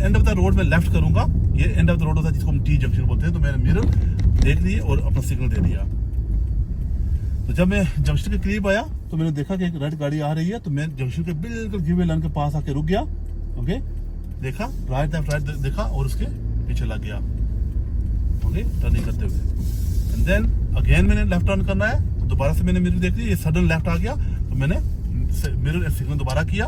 End of the road में left करूंगा, ये एंड ऑफ द रोड होता है जिसको हम टी जंक्शन बोलते हैं, तो मैंने मिरर देख लिए और अपना सिग्नल दे दिया। तो जब मैं जंक्शन के करीब आया तो मैंने देखा कि एक रेड गाड़ी आ रही है, तो मैं जंक्शन के बिल्कुल गिवे लाइन के पास आके रुक गया। ओके, देखा राइट देखा और उसके पीछे लग गया। ओके, टर्निंग करते हुए एंड देन अगेन मैंने लेफ्ट टर्न करना है, तो दोबारा से मैंने मिरर देख ली, ये सडन लेफ्ट आ गया, तो मैंने मिरर सिग्नल दोबारा किया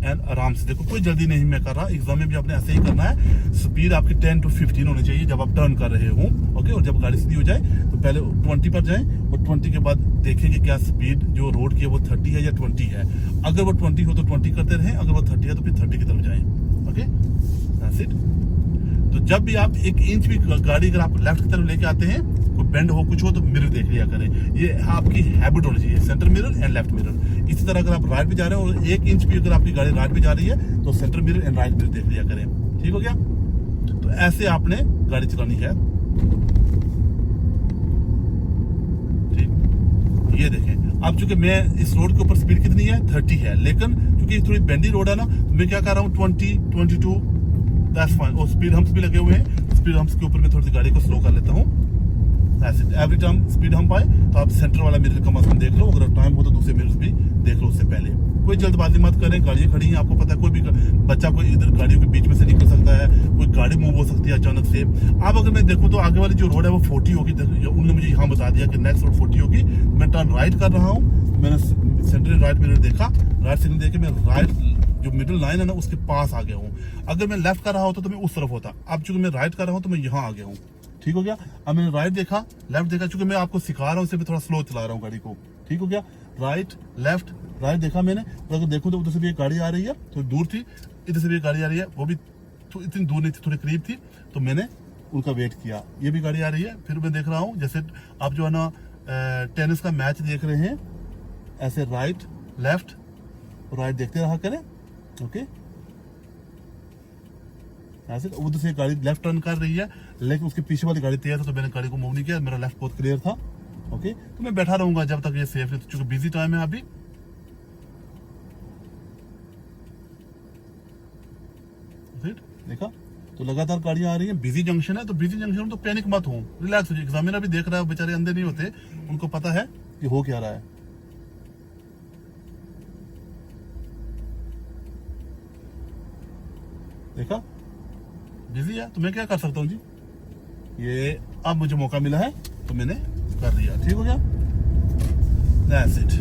एंड आराम से। देखो कोई जल्दी नहीं मैं कर रहा, एग्जाम में भी आपने ऐसे ही करना है। स्पीड आपकी 10 to 15 होनी चाहिए जब आप टर्न कर रहे हो। ओके, और जब गाड़ी सीधी हो जाए तो पहले 20 पर जाएं और 20 के बाद देखें कि क्या स्पीड जो रोड की है वो 30 है या 20 है। अगर वो 20 हो तो 20 करते रहें, अगर वो 30 है तो फिर 30 की तरफ जाएं। Okay, that's it. तो जब भी आप 1 इंच भी गाड़ी अगर आप लेफ्ट की तरफ लेके आते हैं, कोई बेंड हो कुछ हो तो मिरर देख लिया करें। ये आपकी हैबिट होनी चाहिए, centre mirror and left mirror. इसी तरह अगर आप राइट पे जा रहे हो और 1 इंच भी अगर आपकी गाड़ी राइट पे जा रही है तो centre mirror and right mirror देख लिया करें। ठीक हो गया? तो ऐसे आपने गाड़ी चलानी है। ठीक, ये देखें अब चूंकि मैं इस रोड के ऊपर स्पीड कितनी है 30 है, लेकिन क्योंकि थोड़ी बेंडी रोड है ना, तो मैं क्या कर रहा हूँ 20, 22 दैट्स फाइन। और स्पीड हम्प्स भी लगे हुए हैं, स्पीड हम्प्स के ऊपर मैं थोड़ी सी गाड़ी को स्लो कर लेता हूँ। एवरी टाइम स्पीड हम पाए तो आप सेंटर वाला मिरर कम से कम देख लो, अगर टाइम हो तो दूसरे मिरर्स भी देख लो उससे पहले। कोई जल्दबाजी मत करें, गाड़ियां खड़ी हैं, आपको पता है कोई भी बच्चा कोई इधर गाड़ियों के बीच में से निकल सकता है, कोई गाड़ी मूव हो सकती है अचानक से। अब अगर मैं देखूं तो आगे वाली जो रोड है वो 40 होगी, उन्होंने मुझे यहाँ बता दिया कि नेक्स्ट रोड 40 होगी। मैं टर्न राइट कर रहा हूँ, मैंने सेंटर राइट मिरर देखा, राइट सिग्नल देके मैं राइट जो मिडिल लाइन है ना उसके पास आ गया हूँ। अगर मैं लेफ्ट कर रहा होता तो मैं उस तरफ होता, अब चूंकि मैं राइट कर रहा हूँ तो मैं यहाँ आ गया हूँ। ठीक हो गया? अब मैंने राइट देखा, लेफ्ट देखा, चूंकि मैं आपको सिखा रहा हूँ इसलिए मैं थोड़ा स्लो चला रहा हूँ गाड़ी को। ठीक हो गया? राइट लेफ्ट राइट देखा मैंने, और अगर देखूं तो उधर से भी एक गाड़ी आ रही है, थोड़ी दूर थी, इधर से भी एक गाड़ी आ रही है, वो भी इतनी दूर नहीं थी, थोड़ी करीब थी, तो मैंने उनका वेट किया। ये भी गाड़ी आ रही है, फिर मैं देख रहा हूँ जैसे आप जो है ना टेनिस का मैच देख रहे हैं, ऐसे राइट लेफ्ट राइट देखते रहा करें। ओके, ऐसे उधर से गाड़ी लेफ्ट टर्न कर रही है, लेकिन उसके पीछे वाली गाड़ी तेज है तो मैंने गाड़ी को मूव नहीं किया, मेरा लेफ्ट बहुत क्लियर था। ओके, तो मैं बैठा रहूंगा जब तक ये सेफ है, क्योंकि बिजी टाइम है अभी। देखा तो लगातार गाड़ियां आ रही हैं, बिजी जंक्शन है, तो बिजी जंक्शन में तो पैनिक मत हो, रिलैक्स हो जाइए। एग्जामिनर भी देख रहा है, बेचारे अंधे नहीं होते, उनको पता है कि हो क्या रहा है। देखा बिजी है तो मैं क्या कर सकता हूँ जी, ये अब मुझे मौका मिला है तो मैंने कर दिया। ठीक हो गया? That's it.